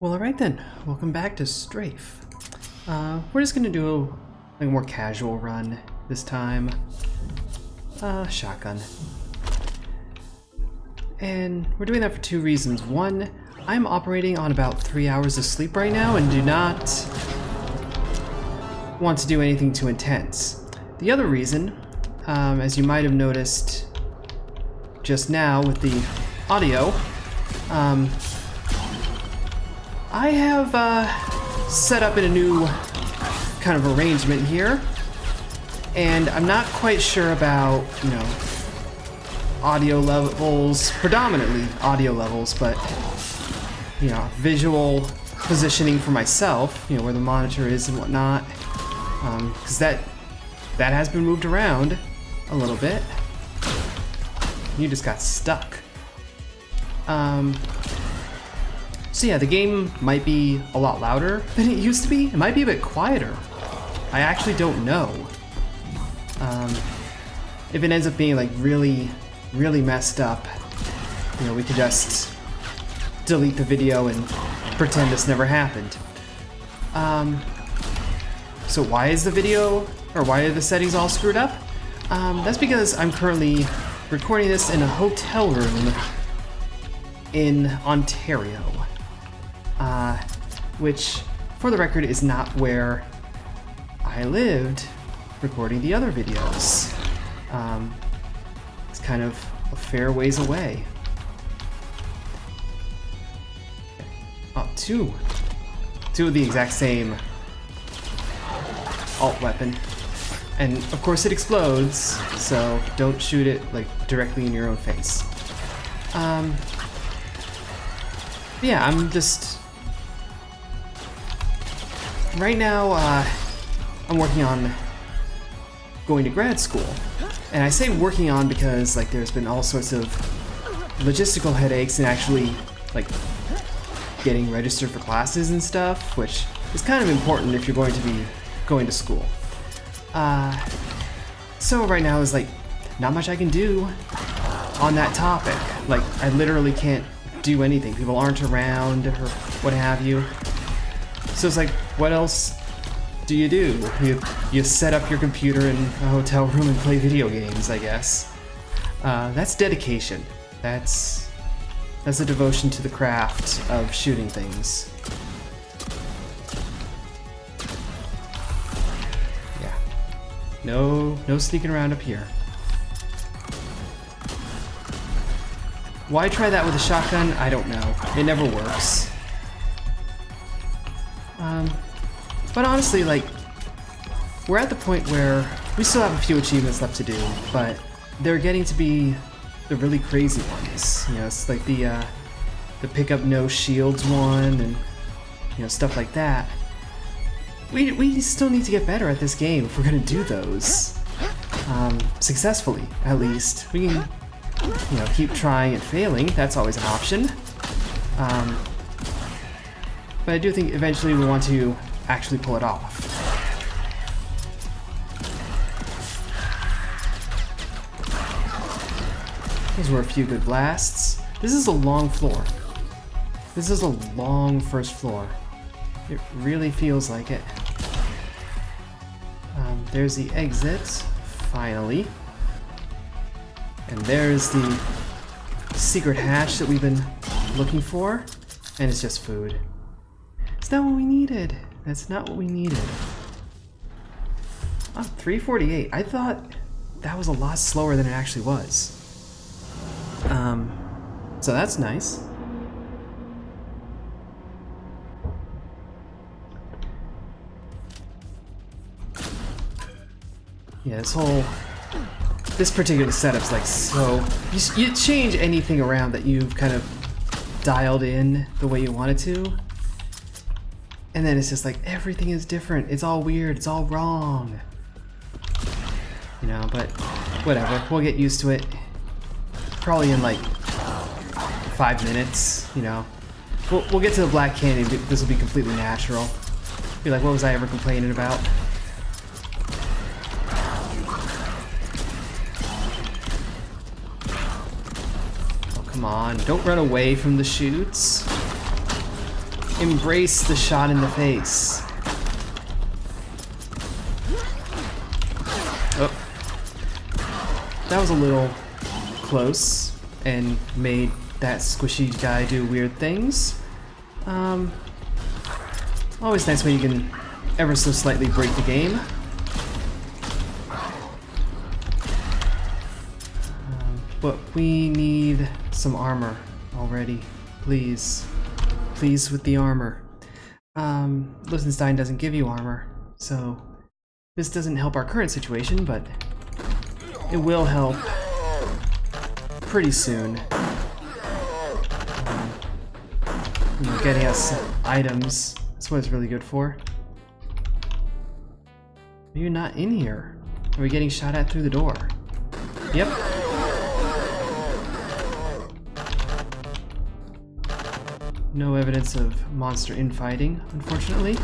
Well, alright then. Welcome back to STRAFE. We're just gonna do a more casual run this time. Shotgun. And we're doing that for two reasons. One, I'm operating on about 3 hours of sleep right now and do not want to do anything too intense. The other reason, as you might have noticed just now with the audio, I have set up in a new kind of arrangement here, and I'm not quite sure about, audio levels, predominantly audio levels, but, visual positioning for myself, where the monitor is and whatnot, because that has been moved around a little bit. You just got stuck. So yeah, the game might be a lot louder than it used to be. It might be a bit quieter. I actually don't know. If it ends up being like really messed up, we could just delete the video and pretend this never happened. So why is the video, or why are the settings all screwed up? That's because I'm currently recording this in a hotel room in Ontario. Which, for the record, is not where I lived recording the other videos. It's kind of a fair ways away. Oh, two of the exact same alt weapon. And of course it explodes, so don't shoot it like directly in your own face. Yeah, I'm just... Right now, I'm working on going to grad school. And I say working on because, there's been all sorts of logistical headaches and actually, getting registered for classes and stuff, which is kind of important if you're going to be going to school. So right now is, not much I can do on that topic. I literally can't do anything. People aren't around or what have you. So it's what else do? You set up your computer in a hotel room and play video games, I guess. That's dedication. That's a devotion to the craft of shooting things. Yeah. No sneaking around up here. Why try that with a shotgun? I don't know. It never works. But honestly, we're at the point where we still have a few achievements left to do, but they're getting to be the really crazy ones. It's like the pick up no shields one and, stuff like that. We still need to get better at this game if we're gonna do those. Successfully, at least. We can, keep trying and failing. That's always an option. But I do think eventually we want to actually pull it off. Those were a few good blasts. This is a long floor. This is a long first floor. It really feels like it. There's the exit, finally. And there's the secret hatch that we've been looking for. And it's just food. It's not what we needed. That's not what we needed. Oh, 348. I thought that was a lot slower than it actually was. So that's nice. Yeah, this particular setup's so... You change anything around that you've kind of dialed in the way you want it to. And then it's just everything is different. It's all weird. It's all wrong. But whatever. We'll get used to it. Probably in 5 minutes, We'll get to the Black Canyon. This will be completely natural. Be what was I ever complaining about? Oh, come on. Don't run away from the chutes. Embrace the shot in the face. Oh. That was a little close and made that squishy guy do weird things. Always nice when you can ever so slightly break the game. But we need some armor already. Please. Please with the armor. Liechtenstein doesn't give you armor, so this doesn't help our current situation, but it will help pretty soon. You know, getting us items, that's what it's really good for. You're not in here. Are we getting shot at through the door? Yep. No evidence of monster infighting, unfortunately.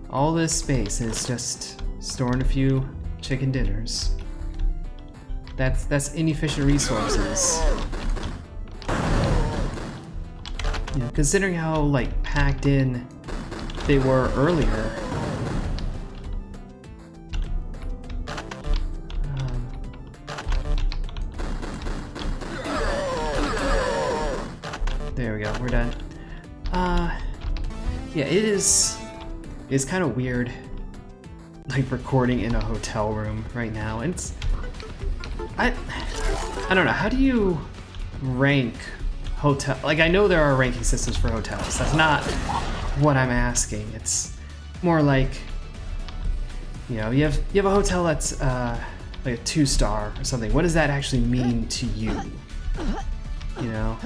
All this space is just storing a few chicken dinners. That's inefficient resources. You know, considering how like packed in they were earlier. There we go, we're done. Yeah, it's kind of weird, like recording in a hotel room right now. And it's, I don't know, how do you rank hotel? Like, I know there are ranking systems for hotels. That's not what I'm asking. It's more like, you know, you have a hotel that's like a 2-star or something. What does that actually mean to you? You know.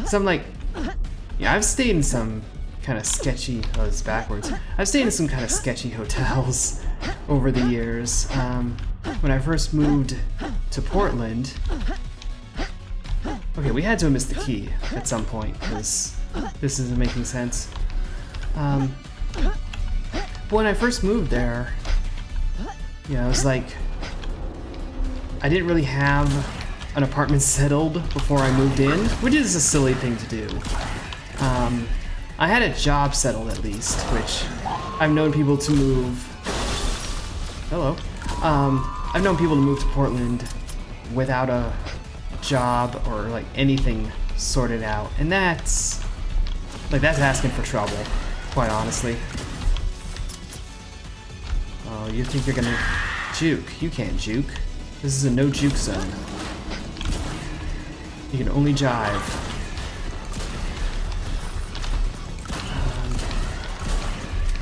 So I'm like, yeah, I've stayed in some kind of sketchy, oh, it's backwards. I've stayed in some kind of sketchy hotels over the years. When I first moved to Portland, okay, we had to have missed the key at some point, because this isn't making sense. But when I first moved there, you know, it was like, I didn't really have an apartment settled before I moved in, which is a silly thing to do. I had a job settled at least, which I've known people to move. Hello. I've known people to move to Portland without a job or like anything sorted out, and that's asking for trouble, quite honestly. Oh, you think you're gonna juke? You can't juke. This is a no juke zone. You can only jive.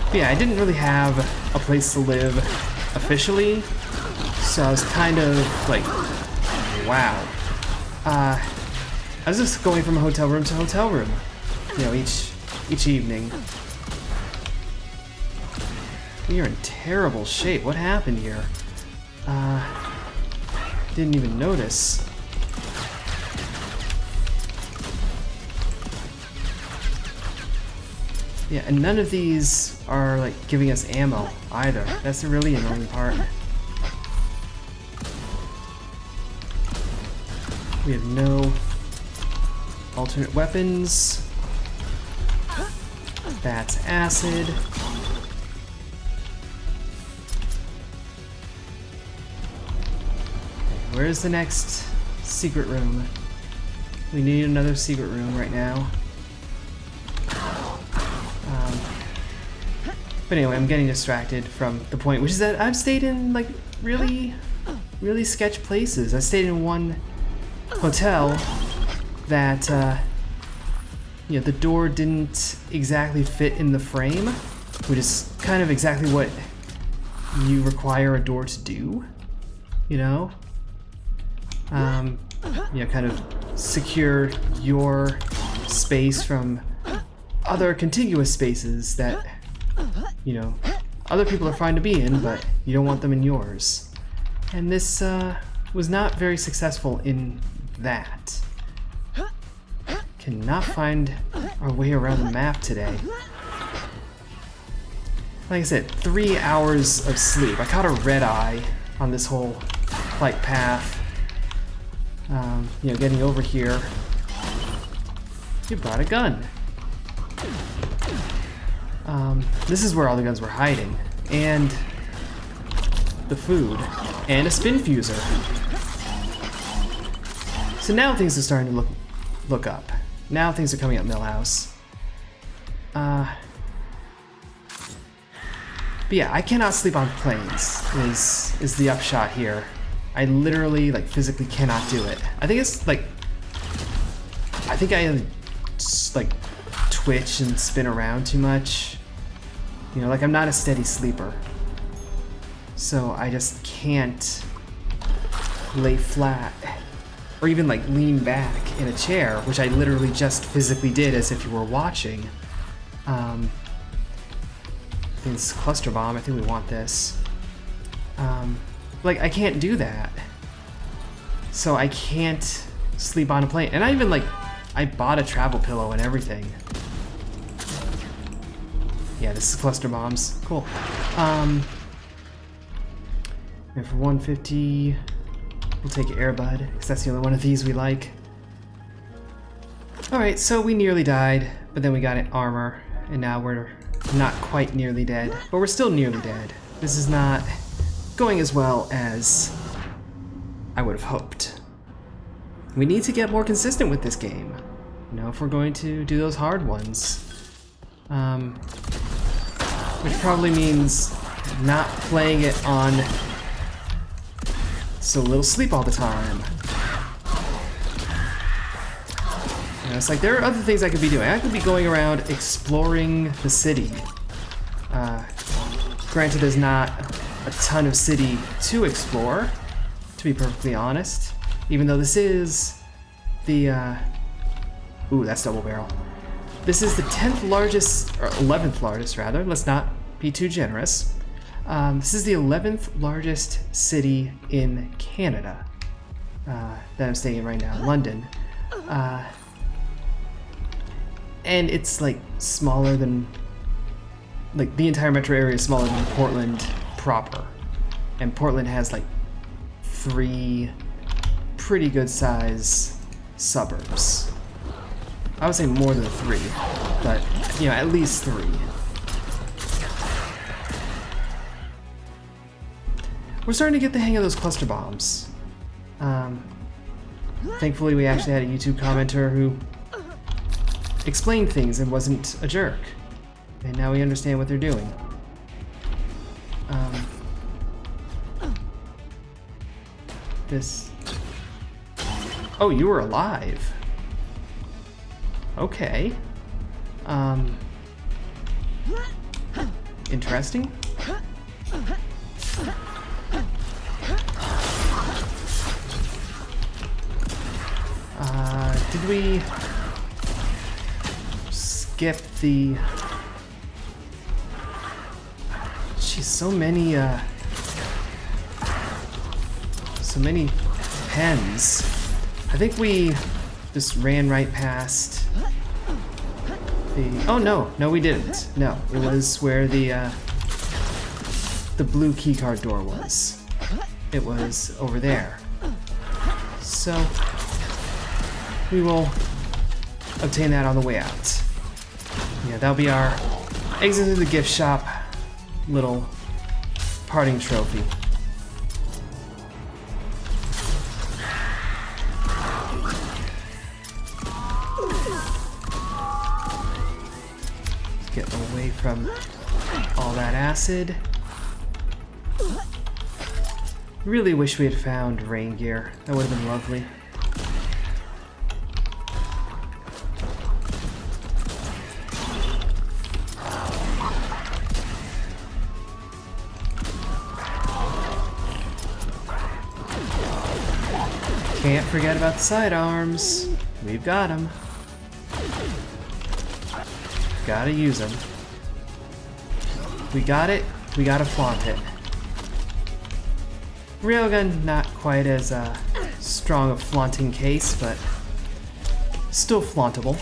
But yeah, I didn't really have a place to live officially, so I was kind of like, wow. I was just going from hotel room to hotel room, you know, each evening. We are in terrible shape. What happened here? Didn't even notice. Yeah, and none of these are like giving us ammo either. That's the really annoying part. We have no alternate weapons. That's acid. Where's the next secret room? We need another secret room right now. But anyway, I'm getting distracted from the point, which is that I've stayed in like really sketch places. I stayed in one hotel that, you know, the door didn't exactly fit in the frame, which is kind of exactly what you require a door to do, you know? You know, kind of secure your space from other contiguous spaces that, you know, other people are fine to be in, but you don't want them in yours. And this was not very successful in that. Cannot find our way around the map today. Like I said, 3 hours of sleep. I caught a red eye on this whole flight path. You know, getting over here. You brought a gun. This is where all the guns were hiding. And the food. And a spin fuser. So now things are starting to look up. Now things are coming up Millhouse. But yeah, I cannot sleep on planes, is the upshot here. I literally, like, physically cannot do it. I think it's, like... I think I, just, like, twitch and spin around too much. You know, like, I'm not a steady sleeper. So I just can't lay flat. Or even, like, lean back in a chair, which I literally just physically did as if you were watching. This cluster bomb, I think we want this. Like, I can't do that. So I can't sleep on a plane. And I even, like, I bought a travel pillow and everything. Yeah, this is cluster bombs. Cool. And for 150, we'll take Airbud, because that's the only one of these we like. Alright, so we nearly died, but then we got an armor, and now we're not quite nearly dead, but we're still nearly dead. This is not going as well as I would have hoped. We need to get more consistent with this game, you know, if we're going to do those hard ones. Which probably means not playing it on so little sleep all the time. You know, it's like there are other things I could be doing. I could be going around exploring the city. Granted, there's not a ton of city to explore, to be perfectly honest. Even though this is the, ooh, that's double barrel. This is the 10th largest, or 11th largest rather, let's not be too generous. This is the 11th largest city in Canada that I'm staying in right now, London. And it's like smaller than, like the entire metro area is smaller than Portland proper. And Portland has like 3 pretty good size suburbs. I would say more than 3, but you know, at least 3. We're starting to get the hang of those cluster bombs. Thankfully we actually had a YouTube commenter who explained things and wasn't a jerk. And now we understand what they're doing. This... Oh, you were alive. Okay. Interesting. Did we skip the... Jeez, so many pens. I think we just ran right past the... Oh no, no we didn't. No, it was where the blue keycard door was. It was over there. So we will obtain that on the way out. Yeah, that'll be our exit to the gift shop little parting trophy. Get away from all that acid. Really wish we had found rain gear. That would have been lovely. Can't forget about the sidearms. We've got them. Gotta use them. We got it. We gotta flaunt it. Railgun, not quite as strong a flaunting case, but still flauntable.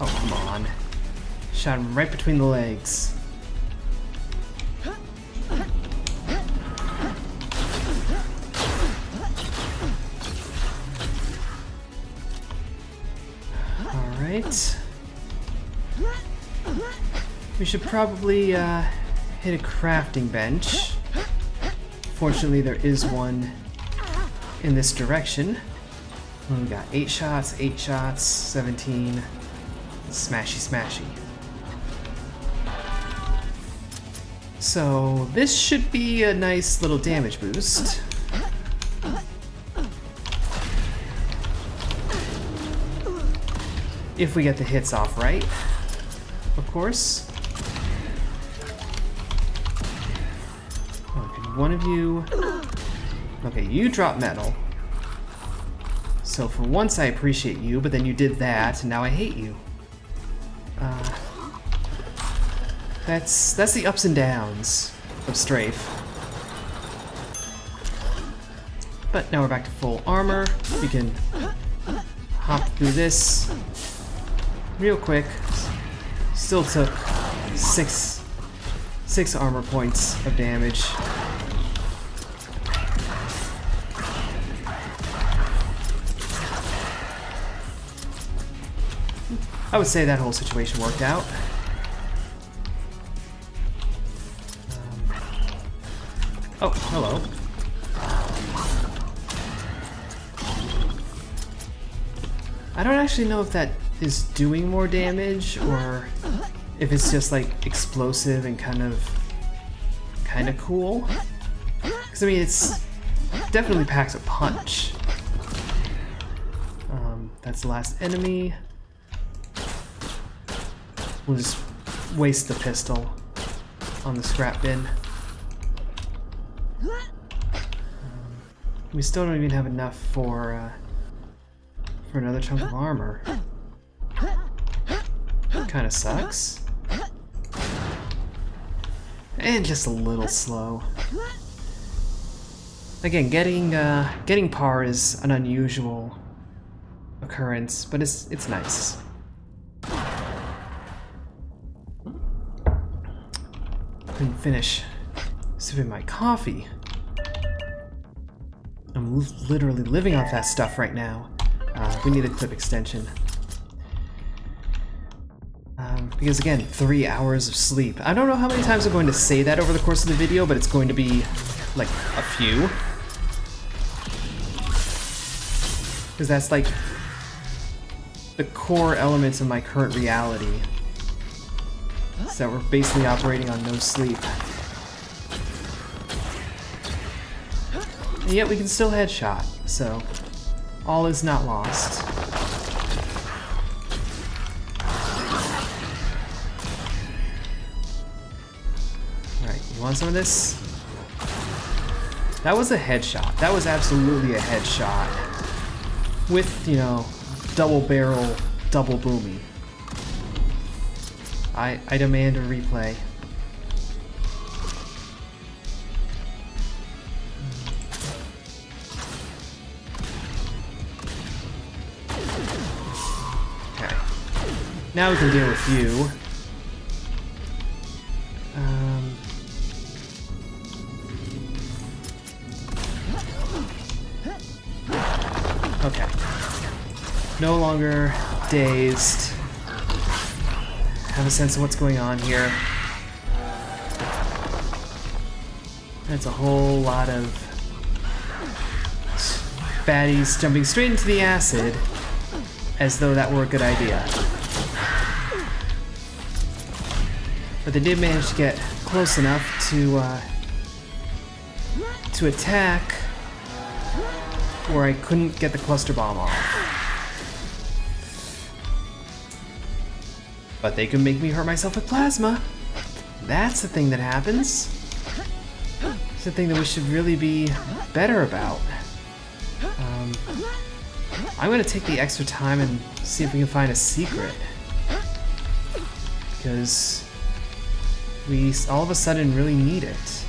Oh, come on. Shot him right between the legs. But we should probably hit a crafting bench. Fortunately, there is one in this direction. And we got 8 shots, 17. Smashy, smashy. So this should be a nice little damage boost. If we get the hits off right, of course. Okay, one of you... Okay, you drop metal. So for once I appreciate you, but then you did that, and now I hate you. That's the ups and downs of Strafe. But now we're back to full armor. We can hop through this real quick. Still took six armor points of damage. I would say that whole situation worked out. Oh, hello. I don't actually know if that is doing more damage or if it's just like explosive and kind of cool. Because I mean, it's definitely packs a punch. That's the last enemy. We'll just waste the pistol on the scrap bin. We still don't even have enough for another chunk of armor. Kinda sucks. And just a little slow. Again, getting par is an unusual occurrence, but it's nice. Couldn't finish sipping my coffee. I'm literally living off that stuff right now. We need a clip extension. Because again, 3 hours of sleep. I don't know how many times I'm going to say that over the course of the video, but it's going to be like a few. Because that's like the core elements of my current reality. So we're basically operating on no sleep. And yet we can still headshot, so all is not lost. Alright, you want some of this? That was a headshot. That was absolutely a headshot. With, you know, double barrel, double boomy. I demand a replay. Okay. Now we can deal with you. Okay. No longer dazed. Have a sense of what's going on here. That's a whole lot of baddies jumping straight into the acid as though that were a good idea. But they did manage to get close enough to attack where I couldn't get the cluster bomb off. But they can make me hurt myself with plasma. That's the thing that happens. It's the thing that we should really be better about. I'm gonna take the extra time and see if we can find a secret. Because we all of a sudden really need it.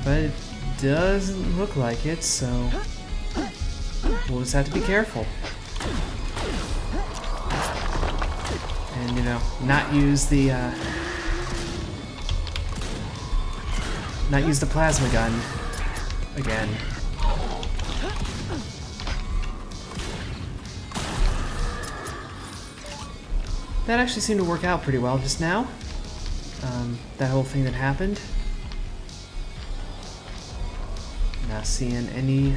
But it doesn't look like it, so we'll just have to be careful. And, you know, not use the plasma gun again. That actually seemed to work out pretty well just now. That whole thing that happened. Not seeing any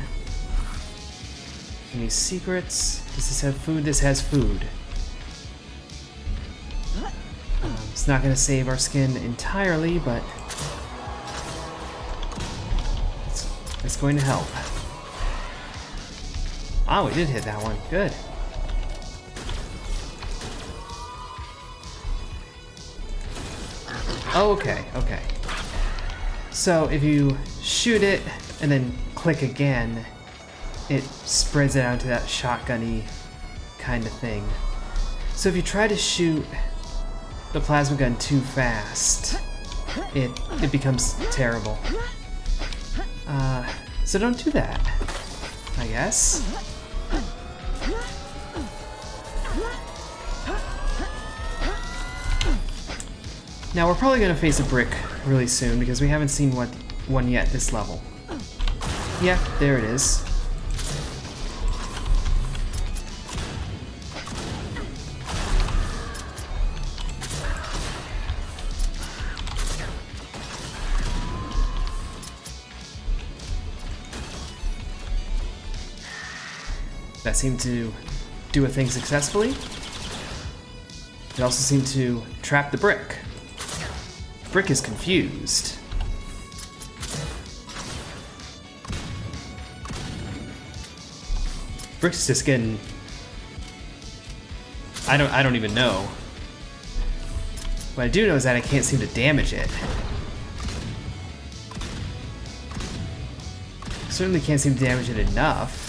secrets. Does this have food? This has food. It's not going to save our skin entirely, but it's going to help. Ah, we did hit that one. Good. Oh, okay, okay. So if you shoot it and then click again, it spreads it out to that shotgun-y kind of thing. So if you try to shoot the plasma gun too fast, it becomes terrible. So don't do that, I guess. Now we're probably gonna face a brick really soon because we haven't seen one yet this level. Yeah, there it is. That seemed to do a thing successfully. It also seemed to trap the brick. Brick is confused. Brick's just getting... I don't even know. What I do know is that I can't seem to damage it. Certainly can't seem to damage it enough.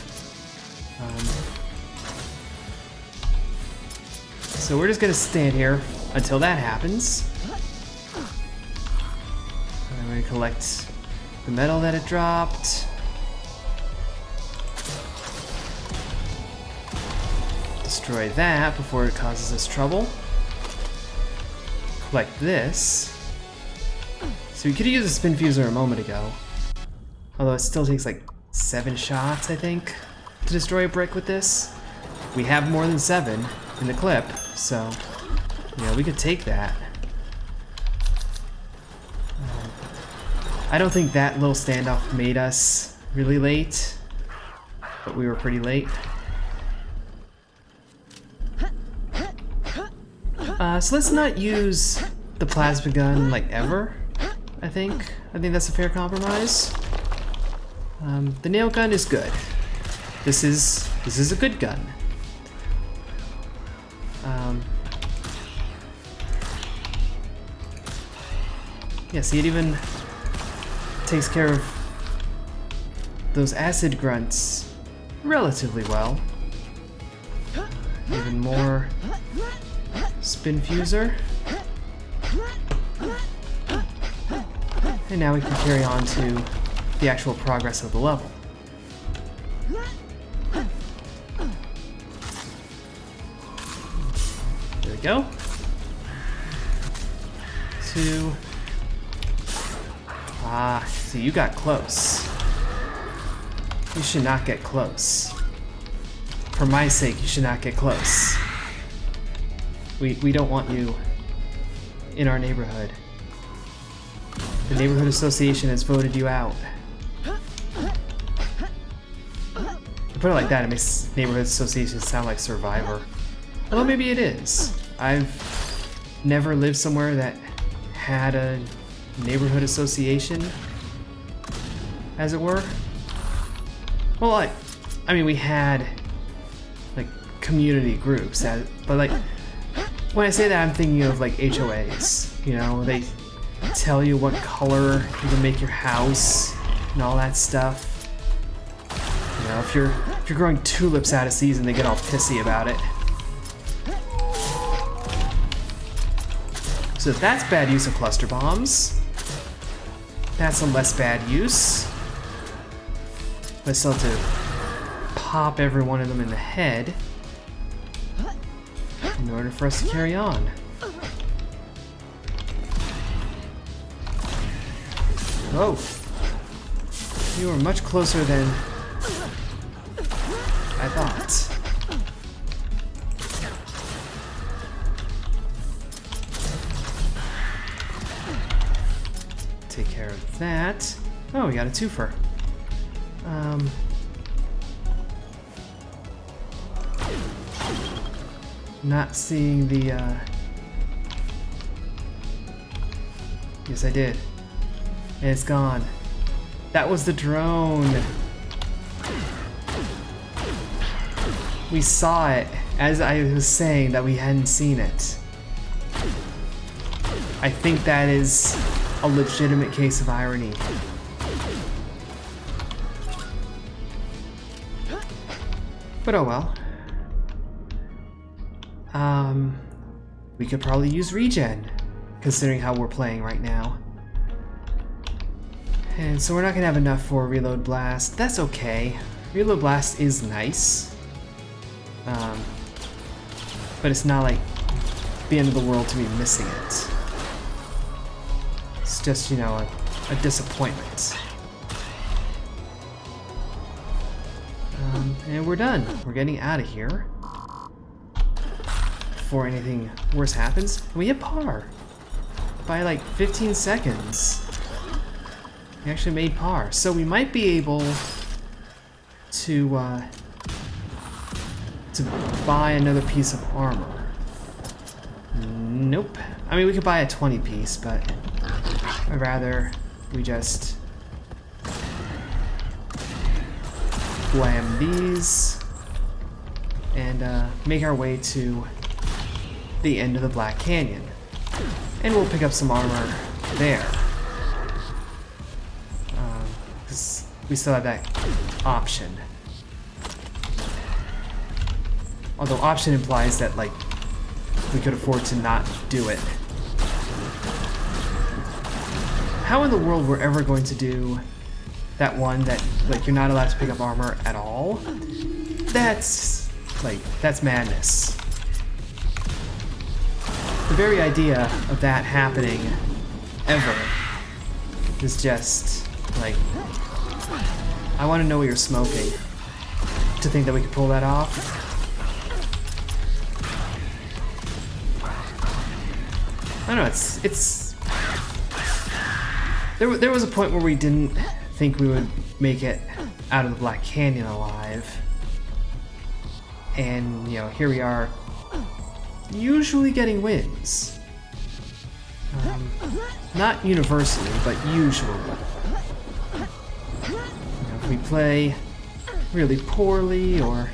So we're just gonna stand here until that happens. I'm gonna collect the metal that it dropped. Destroy that before it causes us trouble. Collect this. So we could have used a spin fuser a moment ago. Although it still takes like 7 shots, I think, to destroy a brick with this. We have more than 7 in the clip, so yeah, we could take that. I don't think that little standoff made us really late, but we were pretty late. So let's not use the plasma gun like ever, I think. I think that's a fair compromise. The nail gun is good. This is a good gun. Yeah, see, it even takes care of those acid grunts relatively well. Even more spin fuser. And now we can carry on to the actual progress of the level. There we go. 2. Ah, see, you got close. You should not get close. For my sake, you should not get close. We don't want you in our neighborhood. The neighborhood association has voted you out. To put it like that, it makes neighborhood associations sound like Survivor. Well, maybe it is. I've never lived somewhere that had a neighborhood association, as it were. Well, I mean, we had like community groups, but like when I say that, I'm thinking of like HOAs. You know, they tell you what color you can make your house and all that stuff. You know, if you're growing tulips out of season, they get all pissy about it. So if that's bad use of cluster bombs, that's a less bad use. But I still have to pop every one of them in the head in order for us to carry on. Oh, you were much closer than I thought. take care of that. Oh, we got a twofer. Not seeing the, Yes, I did. And it's gone. That was the drone. We saw it as I was saying that we hadn't seen it. I think that is a legitimate case of irony. But oh well. We could probably use regen, considering how we're playing right now. And so we're not gonna have enough for Reload Blast. That's okay. Reload Blast is nice. But it's not like the end of the world to be missing it. It's just, you know, a disappointment. And we're done. We're getting out of here before anything worse happens. We hit par by like 15 seconds. We actually made par, so we might be able to buy another piece of armor. Nope. I mean, we could buy a 20 piece, but I'd rather we just blam these and make our way to the end of the Black Canyon. And we'll pick up some armor there. Because we still have that option. Although option implies that, like, we could afford to not do it. How in the world we're ever going to do that one that, like, you're not allowed to pick up armor at all? That's madness. The very idea of that happening ever is just, like, I want to know what you're smoking to think that we could pull that off. I don't know, it's there was a point where we didn't think we would make it out of the Black Canyon alive. And, you know, here we are, usually getting wins. Not universally, but usually. You know, if we play really poorly or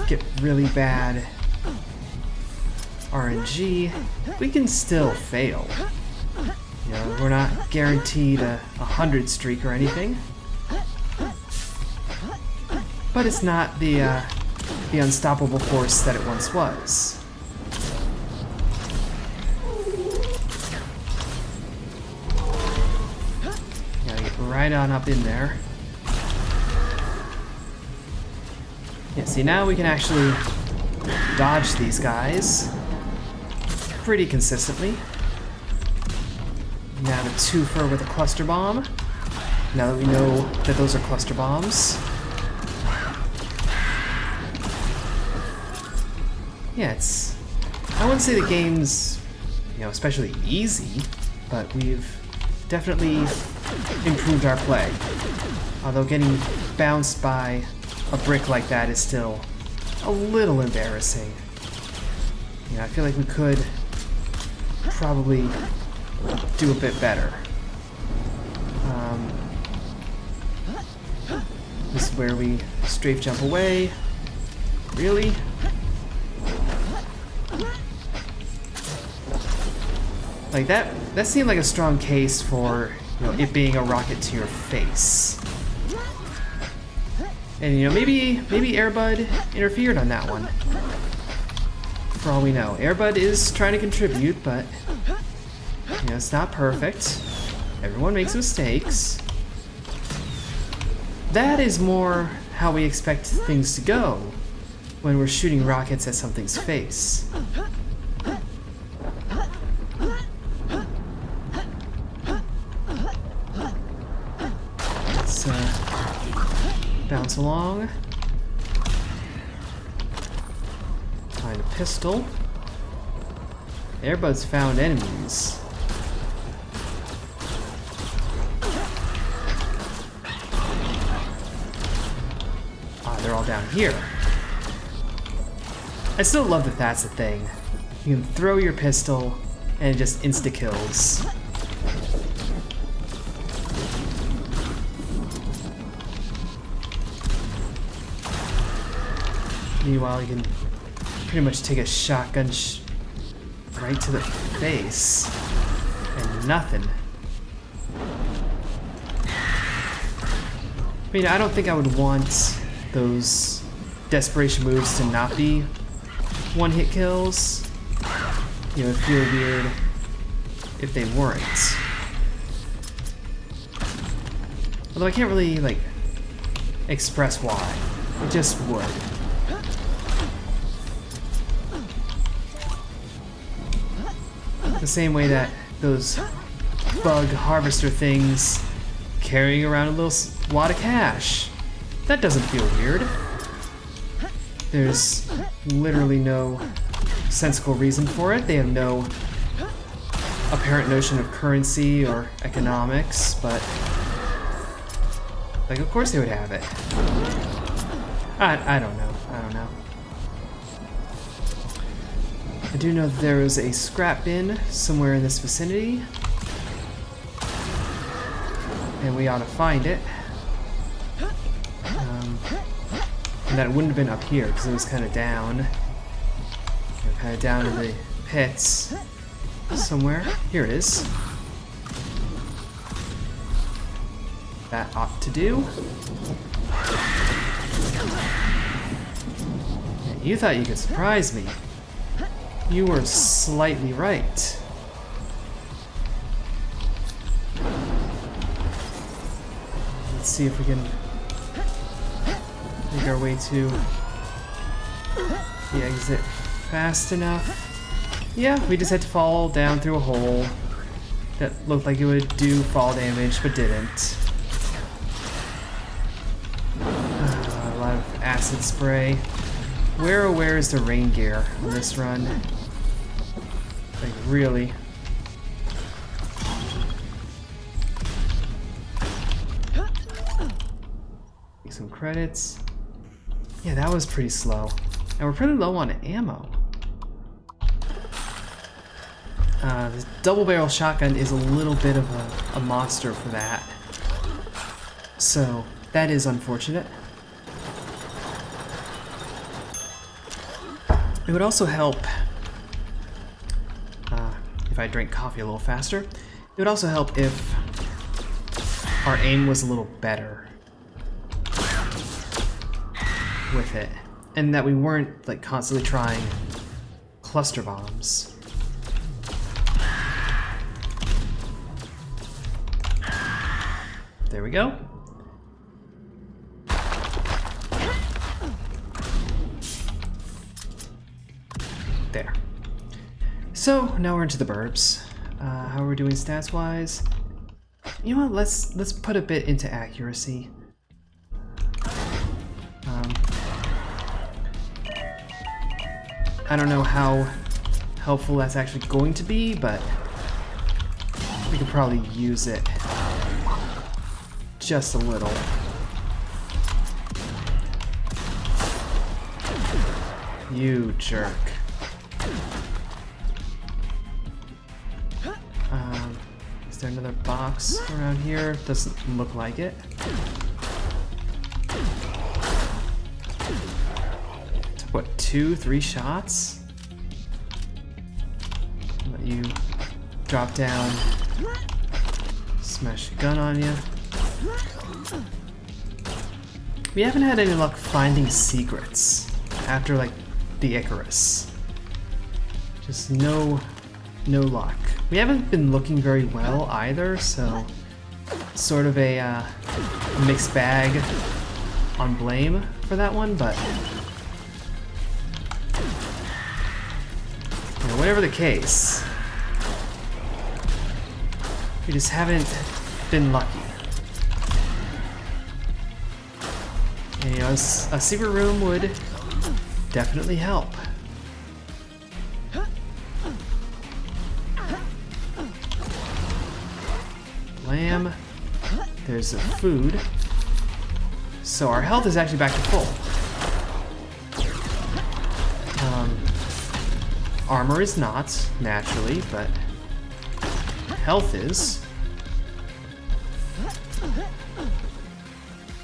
get really bad RNG, we can still fail. You know, we're not guaranteed a 100 streak or anything. But it's not the unstoppable force that it once was. Gotta get right on up in there. Yeah, see, now we can actually dodge these guys pretty consistently. Now the twofer with a cluster bomb. Now that we know that those are cluster bombs. Yeah, I wouldn't say the game's, you know, especially easy, but we've definitely improved our play. Although getting bounced by a brick like that is still a little embarrassing. You know, I feel like we could probably do a bit better. This is where we strafe jump away. Really? Like that seemed like a strong case for, you know, it being a rocket to your face. And, you know, maybe Airbud interfered on that one. For all we know. Airbud is trying to contribute, but, you know, it's not perfect. Everyone makes mistakes. That is more how we expect things to go when we're shooting rockets at something's face. Let's bounce along. Find a pistol. Airbud's found enemies. all down here. I still love that that's a thing. You can throw your pistol and it just insta-kills. Meanwhile, you can pretty much take a shotgun right to the face and nothing. I mean, I don't think I would want those desperation moves to not be one-hit kills. You know, it'd feel weird if they weren't. Although I can't really, like, express why. It just would. The same way that those bug harvester things carrying around a little wad of cash. That doesn't feel weird. There's literally no sensical reason for it. They have no apparent notion of currency or economics, but like, of course they would have it. I don't know. I don't know. I do know that there is a scrap bin somewhere in this vicinity, and we ought to find it. And that it wouldn't have been up here because it was kind of down. Kind of down in the pits somewhere. Here it is. That ought to do. You thought you could surprise me. You were slightly right. Let's see if we can make our way to the exit fast enough. Yeah, we just had to fall down through a hole that looked like it would do fall damage, but didn't. A lot of acid spray. Where is the rain gear on this run? Like, really? Take some credits. Yeah, that was pretty slow. And we're pretty low on ammo. The double barrel shotgun is a little bit of a monster for that. So, that is unfortunate. It would also help if I drank coffee a little faster. It would also help if our aim was a little better with it, and that we weren't like constantly trying cluster bombs. There we go. There. So now we're into the burbs. How are we doing stats wise? You know what? Let's put a bit into accuracy. I don't know how helpful that's actually going to be, but we could probably use it just a little. You jerk. Is there another box around here? Doesn't look like it. What, 2-3 shots? Let you drop down, smash a gun on you. We haven't had any luck finding secrets after like the Icarus. Just no luck. We haven't been looking very well either, so sort of a mixed bag on blame for that one, but you know, whatever the case, we just haven't been lucky. And you know, a secret room would definitely help. Lamb. There's the food. So our health is actually back to full. Armor is not, naturally, but health is.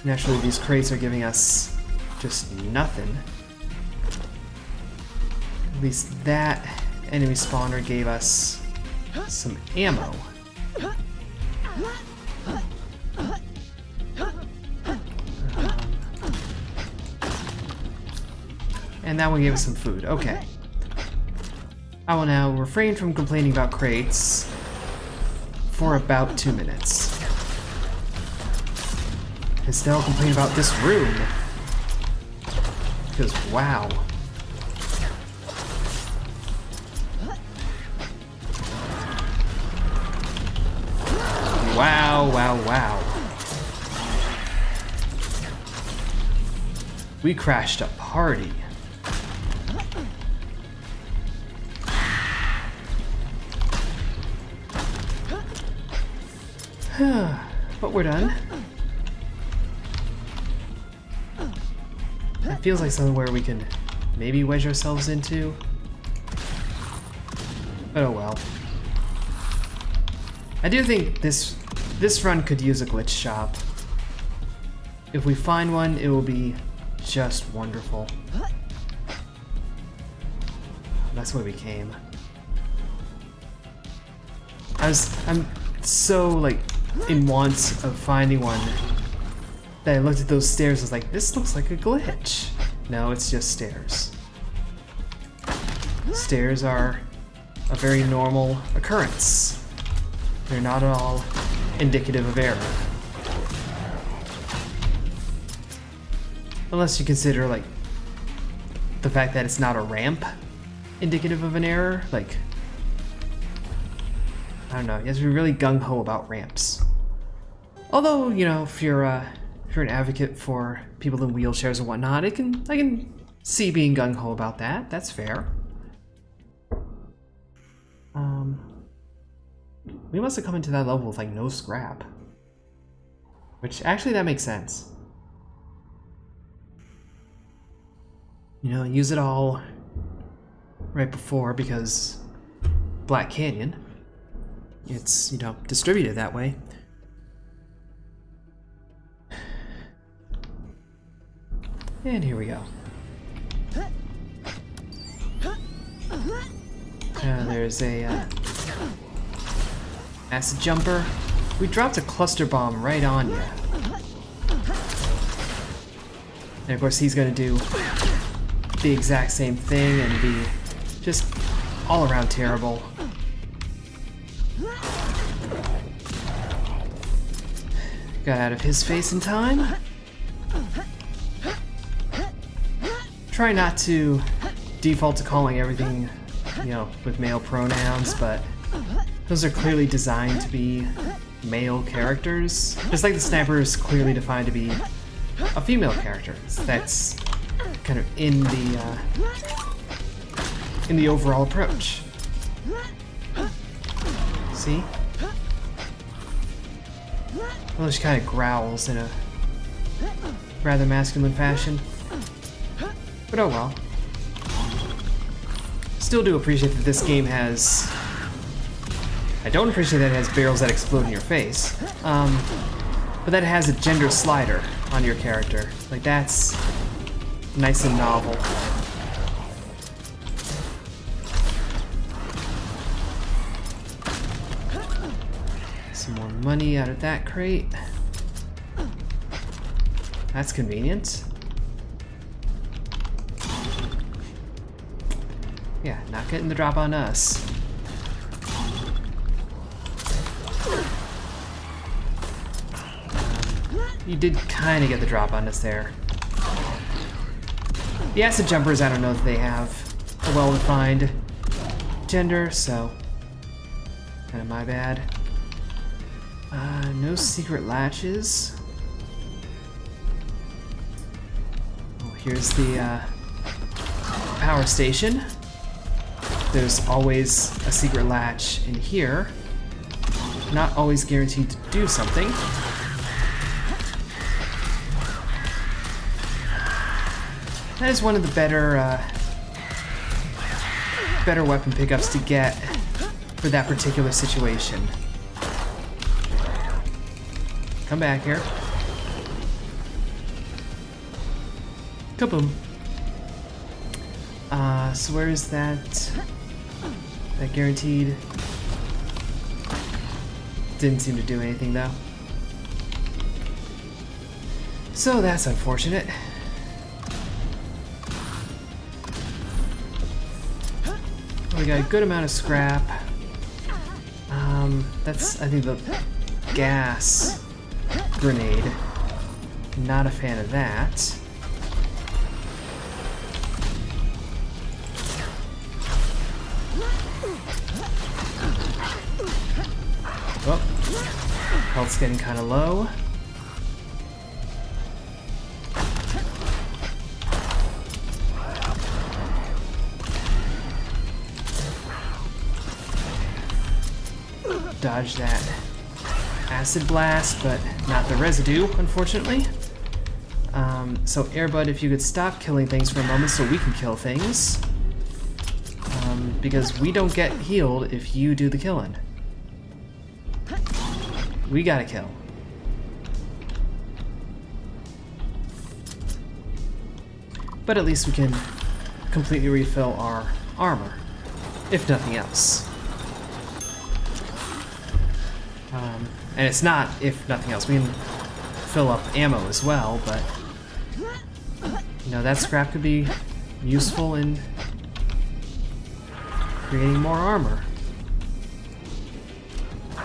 Naturally, these crates are giving us just nothing. At least that enemy spawner gave us some ammo. And that one gave us some food. Okay. I will now refrain from complaining about crates for about 2 minutes. Instead, I'll complain about this room. Because, wow. Wow, wow, wow. We crashed a party. But we're done. That feels like somewhere we can maybe wedge ourselves into. But oh well. I do think this run could use a glitch shop. If we find one, it will be just wonderful. That's where we came. I'm so like in want of finding one that I looked at those stairs and was like, this looks like a glitch. No, it's just stairs. Stairs are a very normal occurrence. They're not at all indicative of error. Unless you consider like the fact that it's not a ramp indicative of an error, like I don't know, you have to be really gung-ho about ramps. Although, you know, if you're an advocate for people in wheelchairs and whatnot, I can see being gung-ho about that. That's fair. We must have come into that level with like no scrap. Which actually that makes sense. You know, use it all right before because Black Canyon. It's, you know, distributed that way. And here we go. There's a acid jumper. We dropped a cluster bomb right on you. And of course he's gonna do the exact same thing and be just all around terrible. Got out of his face in time. Try not to default to calling everything, you know, with male pronouns, but those are clearly designed to be male characters. Just like the sniper is clearly defined to be a female character. That's kind of in the overall approach. See? Well, she kind of growls in a rather masculine fashion. But oh well. Still do appreciate that this game has... I don't appreciate that it has barrels that explode in your face. But that it has a gender slider on your character. Like, that's nice and novel. Some more money out of that crate. That's convenient. Yeah, not getting the drop on us. You did kind of get the drop on us there. The acid jumpers, I don't know if they have a well-defined gender, so kind of my bad. No secret latches. Oh, here's the power station. There's always a secret latch in here. Not always guaranteed to do something. That is one of the better better weapon pickups to get for that particular situation. Come back here. Kaboom. So where is that? That guaranteed? Didn't seem to do anything though. So that's unfortunate. We got a good amount of scrap. That's, I think, the gas grenade. Not a fan of that. Oh, health's getting kind of low. Dodge that acid blast, but not the residue, unfortunately. So Airbud, if you could stop killing things for a moment so we can kill things. Because we don't get healed if you do the killing. We gotta kill. But at least we can completely refill our armor, if nothing else. And it's not, if nothing else, we can fill up ammo as well, but you know, that scrap could be useful in creating more armor. I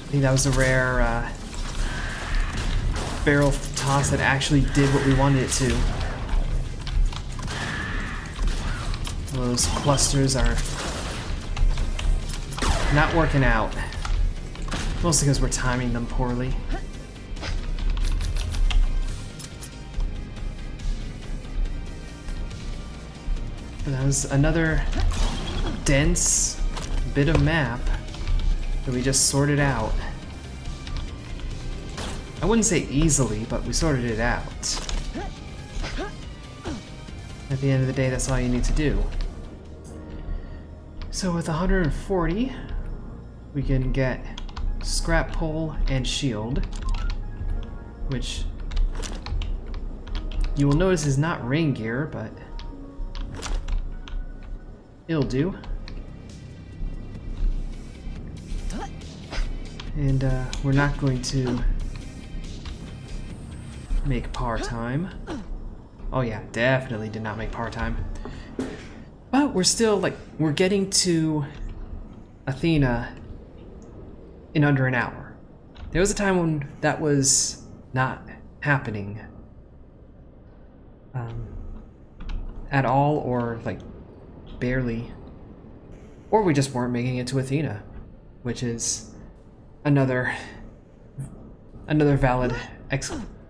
think that was a rare barrel toss that actually did what we wanted it to. Those clusters are not working out. Mostly because we're timing them poorly. But that was another dense bit of map that we just sorted out. I wouldn't say easily, but we sorted it out. At the end of the day, that's all you need to do. So with 140, we can get scrap pole and shield, which you will notice is not rain gear, but it'll do. And we're not going to make par time. Oh yeah, definitely did not make par time. But we're still, like, we're getting to Athena in under an hour. There was a time when that was not happening at all, or like barely, or we just weren't making it to Athena, which is another valid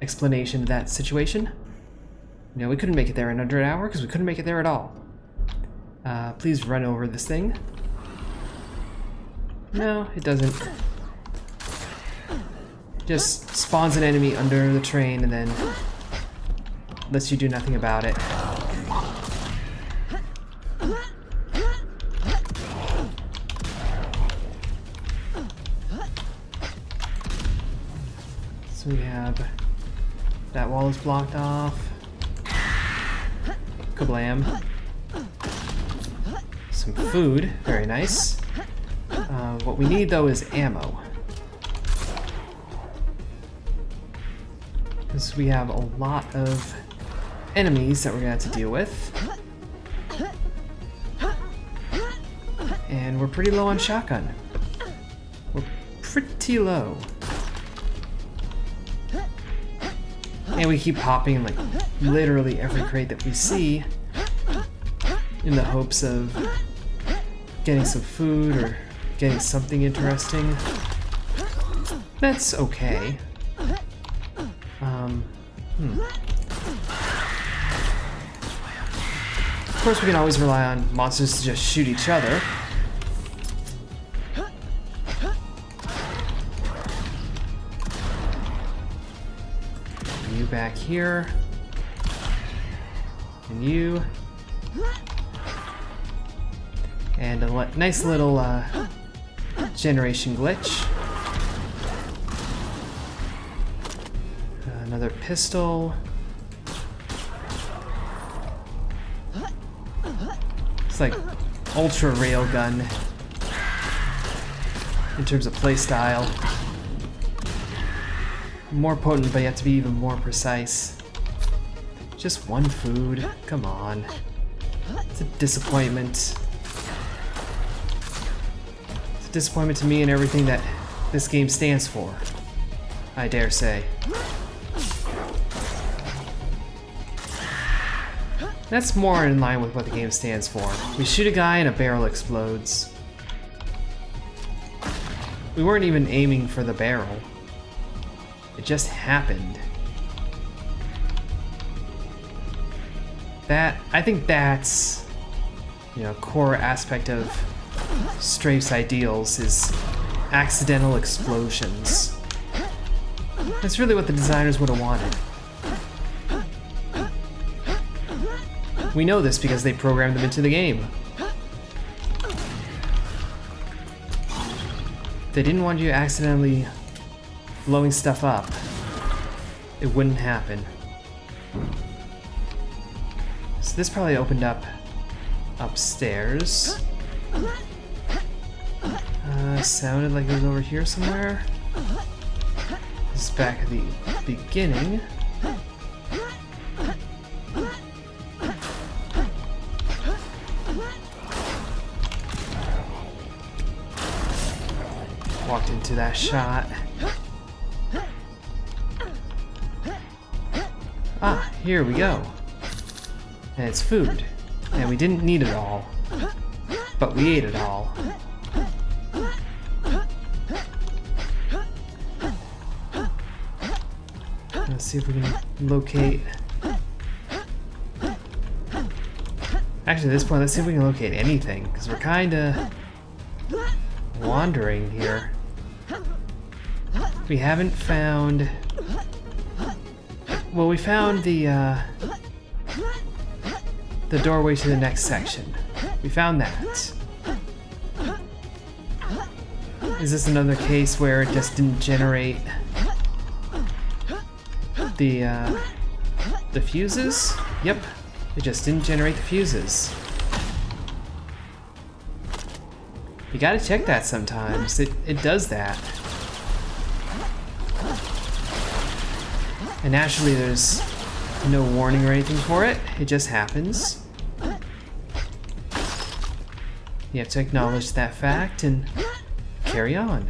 explanation of that situation. You know, we couldn't make it there in under an hour because we couldn't make it there at all. Please run over this thing. No, it doesn't. Just spawns an enemy under the train and then lets you do nothing about it. So we have that wall is blocked off. Kablam. Some food, very nice. What we need though is ammo. Because we have a lot of enemies that we're gonna have to deal with. And we're pretty low on shotgun. We're pretty low. And we keep popping like literally every crate that we see in the hopes of getting some food or getting something interesting. That's okay. Of course, we can always rely on monsters to just shoot each other. You back here. And you. And a nice little generation glitch. Another pistol. It's like ultra railgun in terms of playstyle. More potent, but you have to be even more precise. Just one food. Come on. It's a disappointment. It's a disappointment to me and everything that this game stands for, I dare say. That's more in line with what the game stands for. We shoot a guy and a barrel explodes. We weren't even aiming for the barrel. It just happened. I think that's, you know, a core aspect of Strafe's ideals is accidental explosions. That's really what the designers would have wanted. We know this because they programmed them into the game. They didn't want you accidentally blowing stuff up. It wouldn't happen. So this probably opened up upstairs. Sounded like it was over here somewhere. This is back at the beginning. Walked into that shot. Ah, here we go. And it's food. And we didn't need it all. But we ate it all. Let's see if we can locate... Actually, at this point, let's see if we can locate anything. Because we're kinda wandering here. We haven't found... Well, we found the doorway to the next section. We found that. Is this another case where it just didn't generate the fuses? Yep, it just didn't generate the fuses. You gotta check that sometimes. It does that. And naturally there's no warning or anything for it. It just happens. You have to acknowledge that fact and carry on.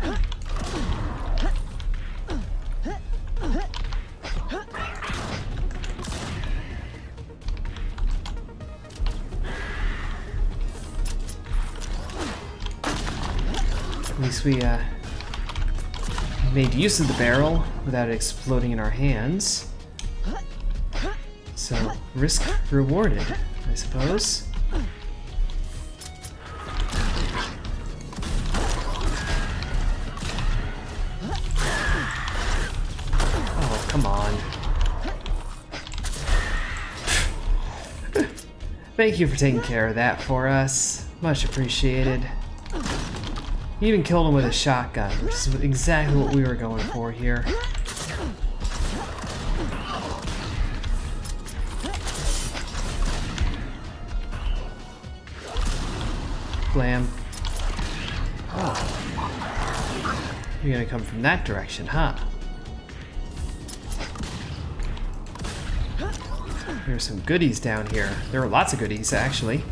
At least we made use of the barrel without it exploding in our hands. So, risk rewarded, I suppose. Oh, come on. Thank you for taking care of that for us. Much appreciated. You even killed him with a shotgun, which is exactly what we were going for here. Blam. Oh. You're gonna come from that direction, huh? There's some goodies down here. There are lots of goodies, actually.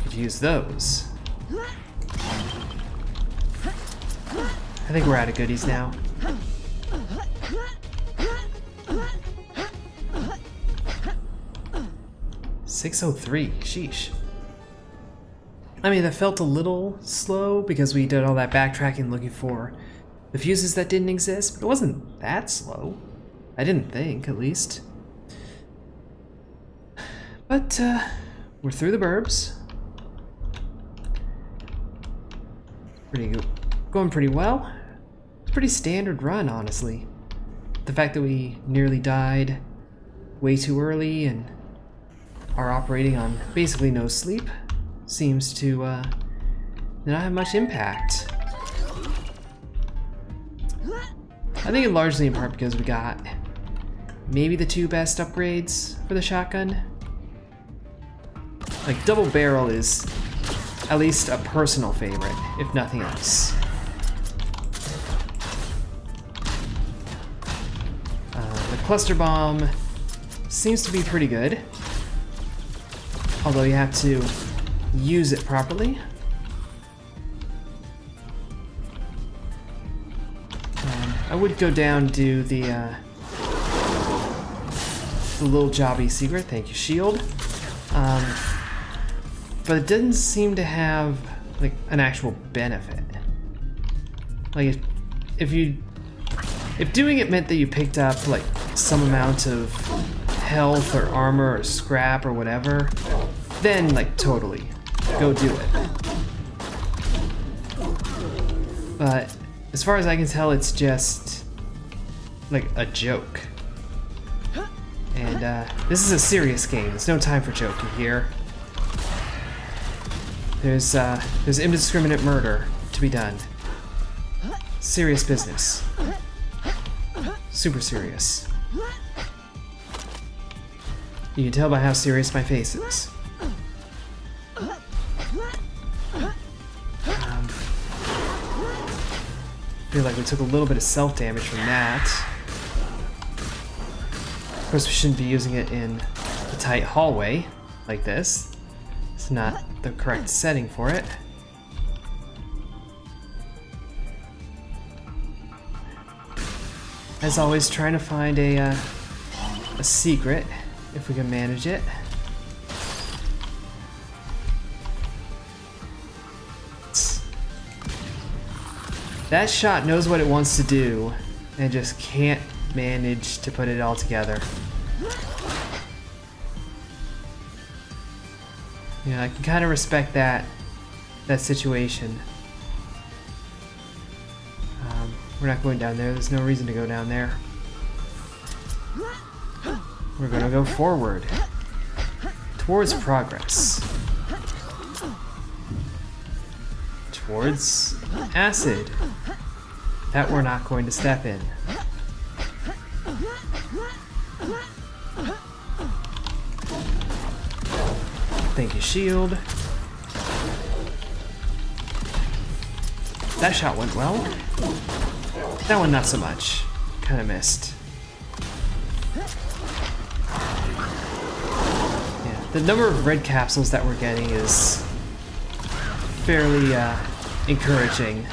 Could use those. I think we're out of goodies now. .603, sheesh. I mean, that felt a little slow because we did all that backtracking looking for the fuses that didn't exist, but it wasn't that slow. I didn't think, at least. But, we're through the burbs. Pretty good. Going pretty well. It's a pretty standard run, honestly. The fact that we nearly died way too early and are operating on basically no sleep seems to not have much impact. I think it largely in part because we got maybe the 2 best upgrades for the shotgun. Like, double barrel is at least a personal favorite, if nothing else. The cluster bomb seems to be pretty good, although you have to use it properly. I would go down and do the little jobby secret, thank you, shield. But it didn't seem to have like an actual benefit. Like if doing it meant that you picked up like some amount of health or armor or scrap or whatever, then like totally go do it. But as far as I can tell, it's just like a joke. And this is a serious game. There's no time for joking here. There's indiscriminate murder to be done. Serious business. Super serious. You can tell by how serious my face is. Feel like we took a little bit of self-damage from that. Of course, we shouldn't be using it in a tight hallway like this. It's not the correct setting for it. As always, trying to find a secret, if we can manage it. That shot knows what it wants to do, and just can't manage to put it all together. Yeah, I can kind of respect that situation. We're not going down there. There's no reason to go down there. We're gonna go forward towards progress, towards acid that we're not going to step in. Thank you, shield. That shot went well. That one not so much. Kind of missed. Yeah, the number of red capsules that we're getting is fairly encouraging.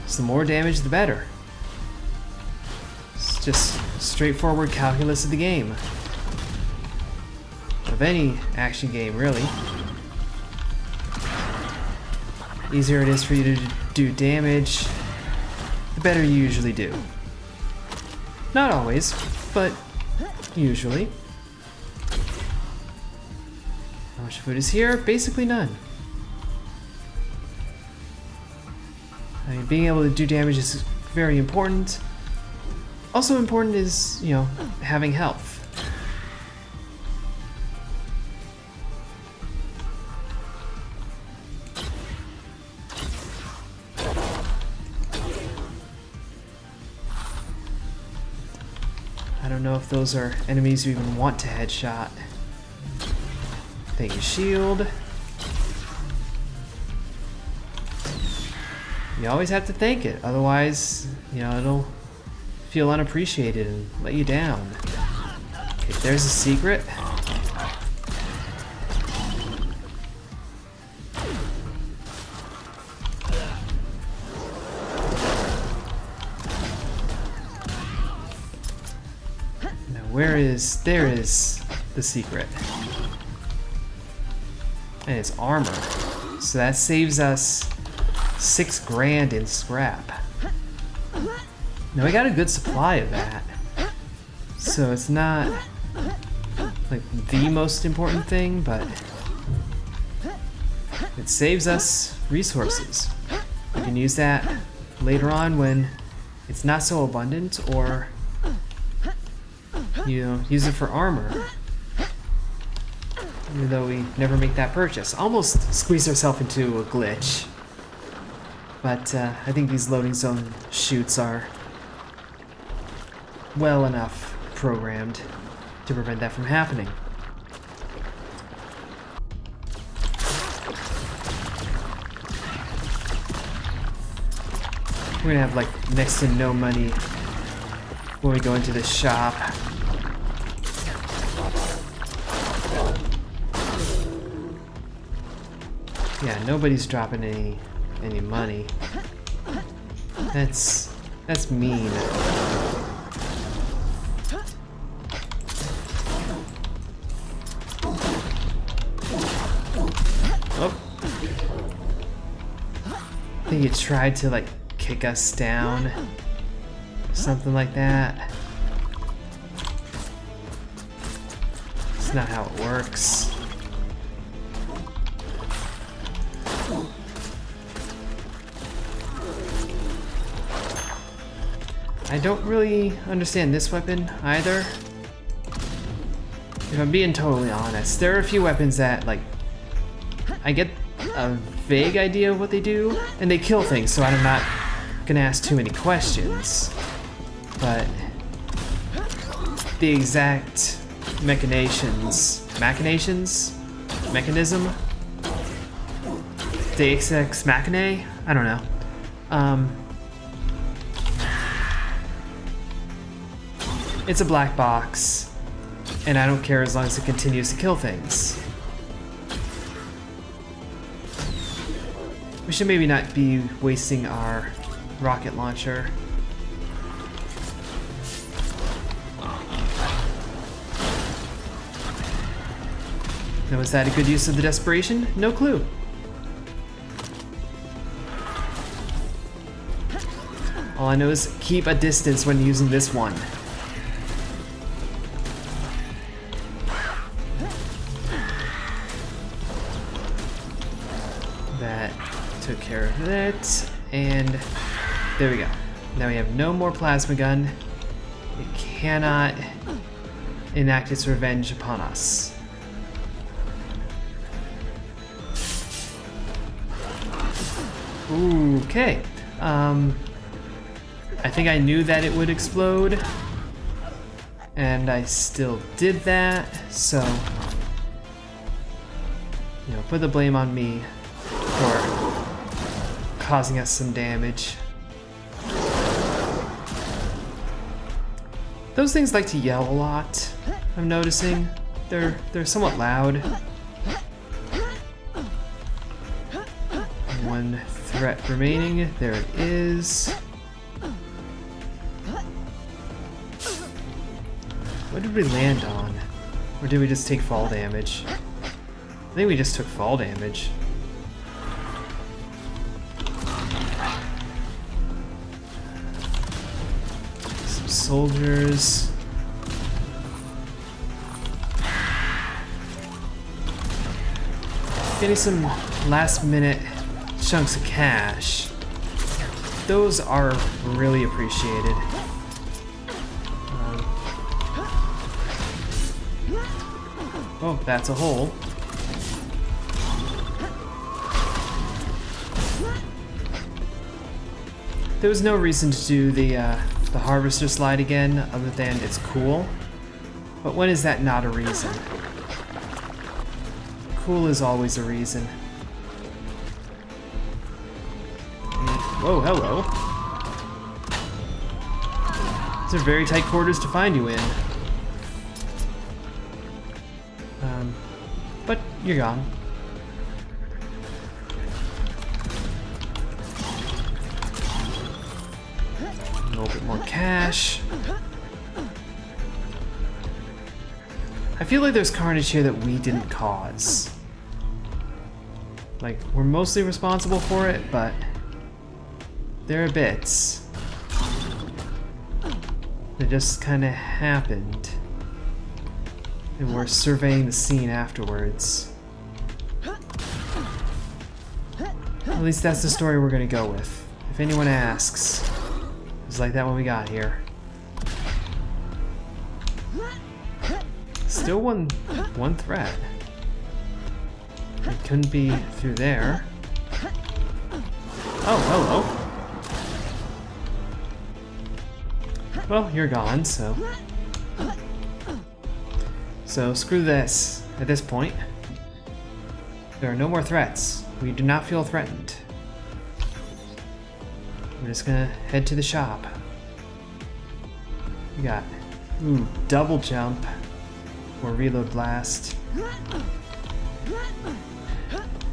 So the more damage, the better. It's just straightforward calculus of the game. Of any action game, really. The easier it is for you to do damage, the better you usually do. Not always, but usually. How much food is here? Basically none. I mean, being able to do damage is very important. Also important is, you know, having health. I don't know if those are enemies you even want to headshot. Thank you, shield. You always have to thank it, otherwise, you know, it'll feel unappreciated and let you down. Okay, there's a secret. There is the secret. And it's armor. So that saves us 6 grand in scrap. Now we got a good supply of that. So it's not like the most important thing, but it saves us resources. We can use that later on when it's not so abundant, or you know, use it for armor. Even though we never make that purchase. Almost squeezed ourselves into a glitch. But I think these loading zone chutes are well enough programmed to prevent that from happening. We're gonna have like next to no money when we go into this shop. Yeah, nobody's dropping any money. That's mean. Oh. I think he tried to like kick us down. Something like that. It's not how it works. I don't really understand this weapon either. If I'm being totally honest, there are a few weapons that, like, I get a vague idea of what they do, and they kill things, so I'm not gonna ask too many questions. But the exact mechanism, Deus Ex Machina? I don't know. It's a black box, and I don't care as long as it continues to kill things. We should maybe not be wasting our rocket launcher. Now, was that a good use of the desperation? No clue. All I know is keep a distance when using this one. That took care of it, and there we go. Now we have no more plasma gun. It cannot enact its revenge upon us. Okay. I think I knew that it would explode, and I still did that, so, you know, put the blame on me for causing us some damage. Those things like to yell a lot, I'm noticing. They're somewhat loud. One threat remaining, there it is. What did we land on? Or did we just take fall damage? I think we just took fall damage. Some soldiers. Getting some last minute chunks of cash. Those are really appreciated. Oh, that's a hole. There was no reason to do the harvester slide again, other than it's cool. But when is that not a reason? Cool is always a reason. Whoa, hello. These are very tight quarters to find you in. But you're gone. A little bit more cash. I feel like there's carnage here that we didn't cause. Like, we're mostly responsible for it, but there are bits that just kind of happened. And we're surveying the scene afterwards. At least that's the story we're gonna go with. If anyone asks, it's like that when we got here. Still one threat. It couldn't be through there. Oh, hello. Well, you're gone, so screw this. At this point, there are no more threats. We do not feel threatened. We're just gonna head to the shop. We got double jump or reload blast.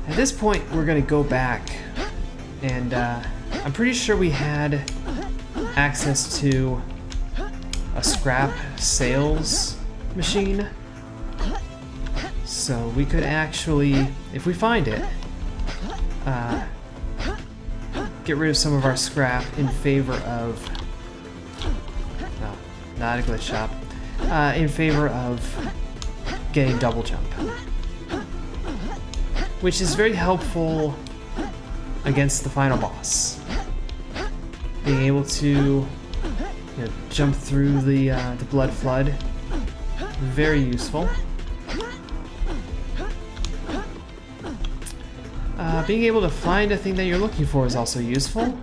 At this point, we're gonna go back, and I'm pretty sure we had access to a scrap sales machine. So we could actually, if we find it, get rid of some of our scrap in favor of, no, not a glitch shop, in favor of getting double jump. Which is very helpful against the final boss. Being able to jump through the blood flood, very useful. Being able to find a thing that you're looking for is also useful.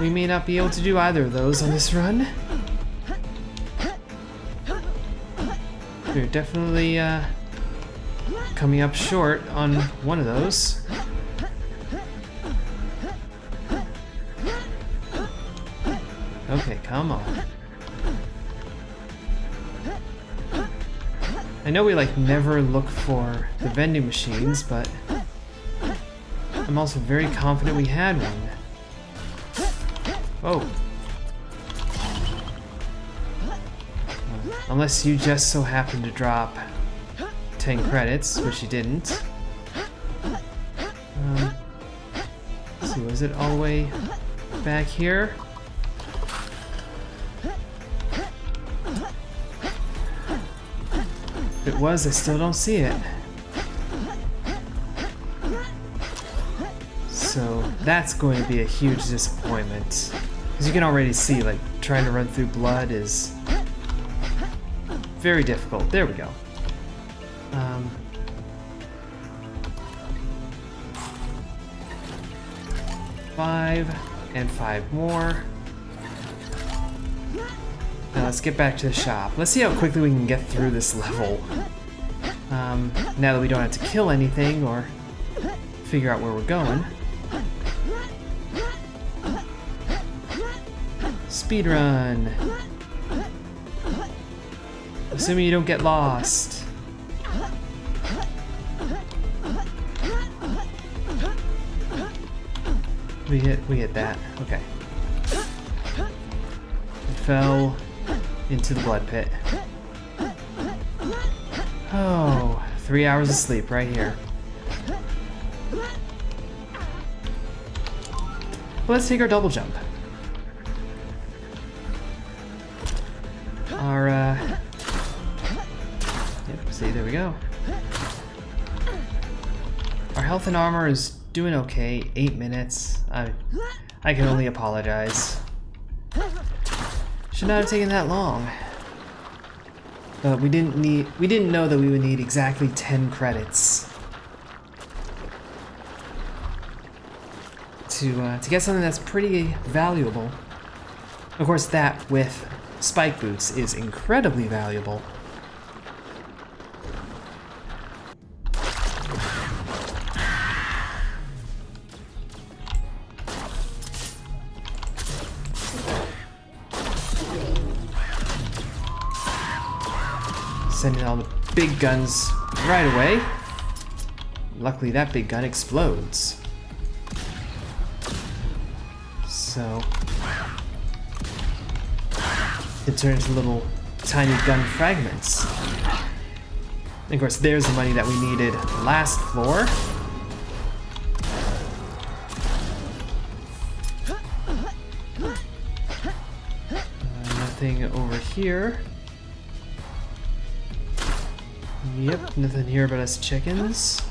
We may not be able to do either of those on this run. We're definitely coming up short on one of those. Okay, come on. I know we never look for the vending machines, but I'm also very confident we had one. Oh. Unless you just so happen to drop 10 credits, which you didn't. Let's see, was it all the way back here? If it was, I still don't see it. So that's going to be a huge disappointment. Because you can already see, trying to run through blood is very difficult. There we go. 5 and 5 more. Now let's get back to the shop. Let's see how quickly we can get through this level. Now that we don't have to kill anything or figure out where we're going. Speedrun. Assuming you don't get lost. We hit that. Okay. We fell into the blood pit. Oh, 3 hours of sleep right here. Well, let's take our double jump. Our, yep, see, there we go. Our health and armor is doing okay. 8 minutes. I can only apologize. Should not have taken that long. But we didn't know that we would need exactly 10 credits to get something that's pretty valuable. Of course, that with spike boots is incredibly valuable. Sending all the big guns right away. Luckily, that big gun explodes. So it turns into little tiny gun fragments. And of course, there's the money that we needed last floor. Nothing over here. Yep, nothing here but us chickens.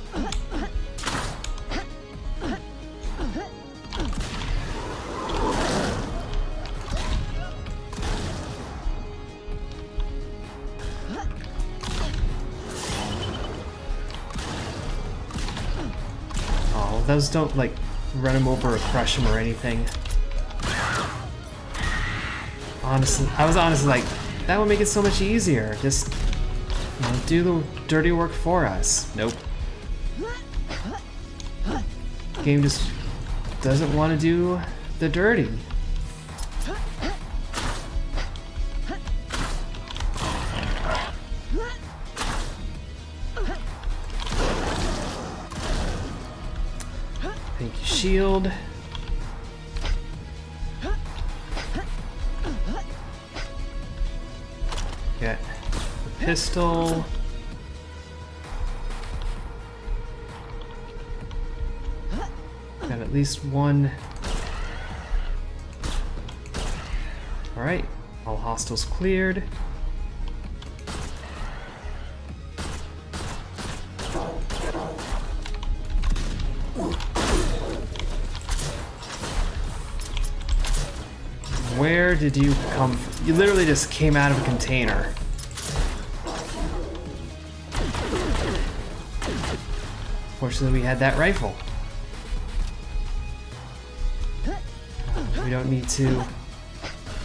those don't like run him over or crush him or anything. Honestly, I was honestly like, that would make it so much easier. Just, you know, do the dirty work for us. Nope. Game just doesn't want to do the dirty. Thank you, shield. Get the pistol. Got at least one. Alright, all hostiles cleared. Where did you come from? You literally just came out of a container. Fortunately, we had that rifle. We don't need to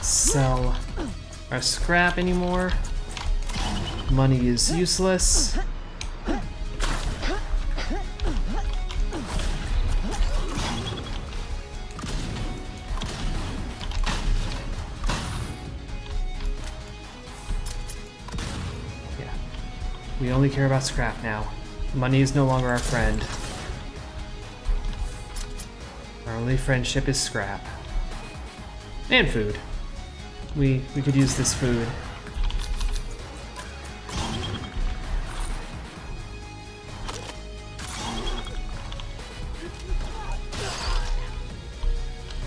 sell our scrap anymore. Money is useless. We only care about scrap now. Money is no longer our friend. Our only friendship is scrap. And food. We could use this food.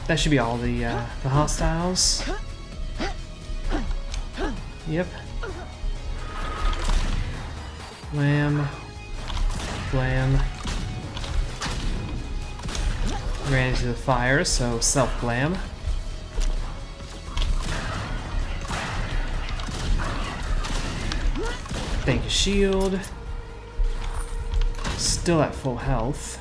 That should be all the hostiles. Yep. Blam. Blam. Ran into the fire, so self-blam. Thank you, shield. Still at full health.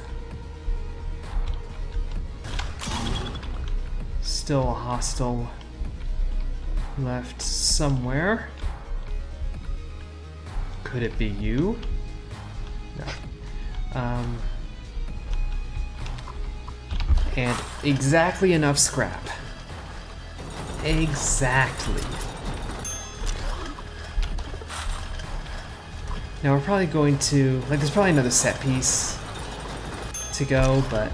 Still a hostile left somewhere. Could it be you? No. And exactly enough scrap. Exactly. Now we're probably going to, like, there's probably another set piece to go, but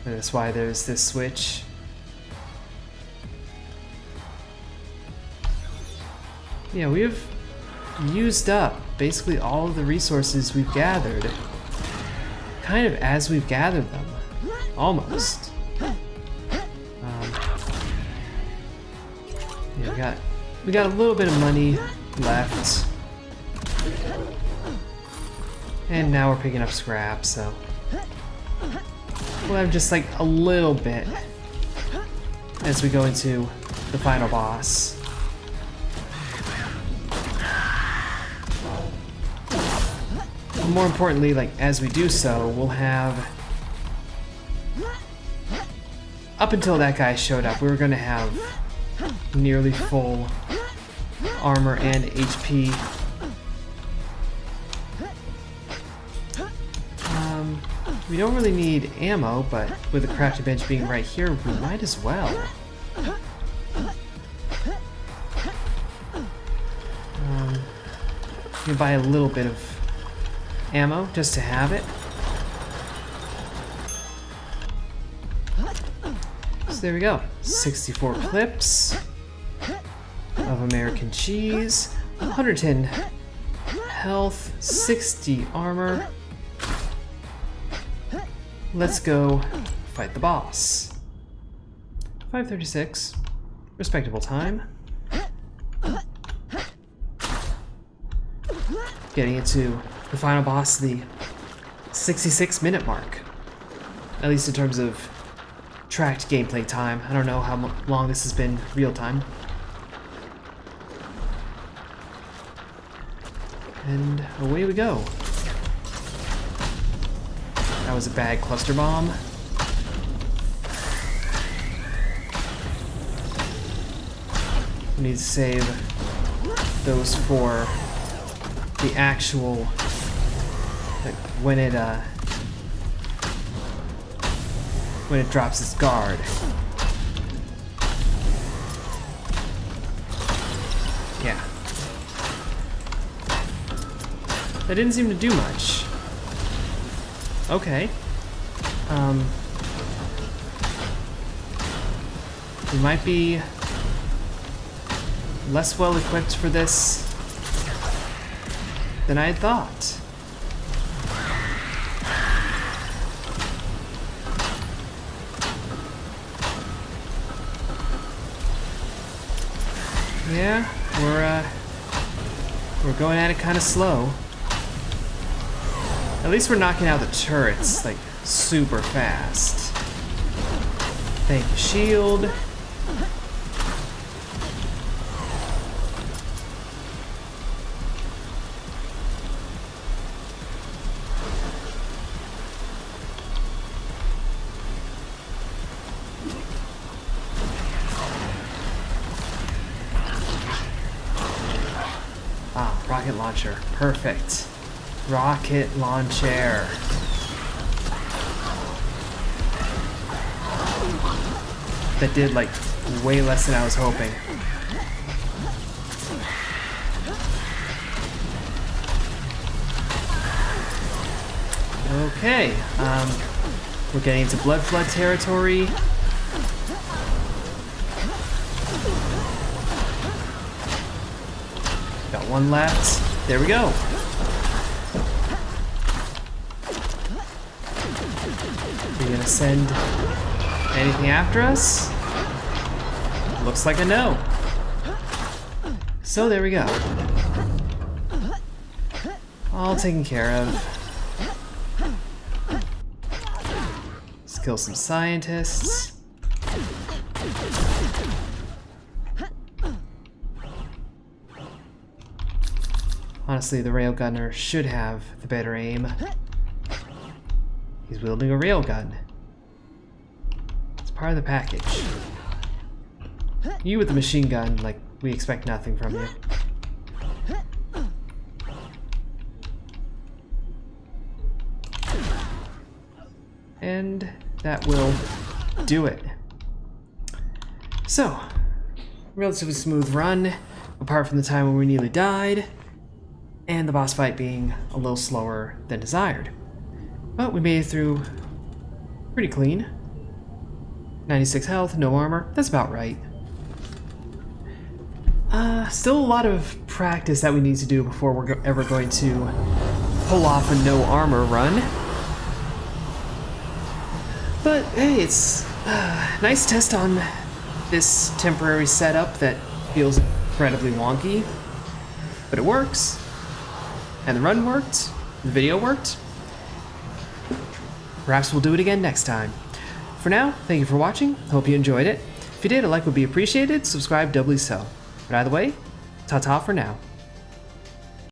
that's why there's this switch. Yeah, we've used up basically all of the resources we've gathered, kind of as we've gathered them, almost. Yeah, we got a little bit of money left, and now we're picking up scrap, so we'll have just like a little bit as we go into the final boss. More importantly, like, as we do so, we'll have, up until that guy showed up, we were gonna have nearly full armor and HP. We don't really need ammo, but with the crafting bench being right here, we might as well. You can buy a little bit of ammo just to have it. So there we go. 64 clips of American cheese, 110 health, 60 armor. Let's go fight the boss. 5:36, respectable time. Getting into the final boss, the 66-minute mark. At least in terms of tracked gameplay time. I don't know how long this has been real time. And away we go. That was a bad cluster bomb. We need to save those for the actual, like, when it drops its guard. Yeah. That didn't seem to do much. Okay. We might be less well equipped for this than I had thought. Yeah, we're going at it kind of slow. At least we're knocking out the turrets like super fast. Thank you, shield. Ah, rocket launcher. Perfect. Rocket launcher. That did like way less than I was hoping. Okay, we're getting into blood flood territory. Got one left. There we go. Are you gonna send anything after us? Looks like a no. So there we go. All taken care of. Let's kill some scientists. Honestly, the railgunner should have the better aim. He's wielding a railgun. It's part of the package. You with the machine gun, like, we expect nothing from you. And that will do it. So, relatively smooth run, apart from the time when we nearly died, and the boss fight being a little slower than desired. But we made it through pretty clean. 96 health, no armor, that's about right. Still a lot of practice that we need to do before we're ever going to pull off a no armor run. But hey, it's a nice test on this temporary setup that feels incredibly wonky. But it works. And the run worked, the video worked. Perhaps we'll do it again next time. For now, thank you for watching, hope you enjoyed it. If you did, a like would be appreciated, subscribe doubly so. But either way, ta-ta for now.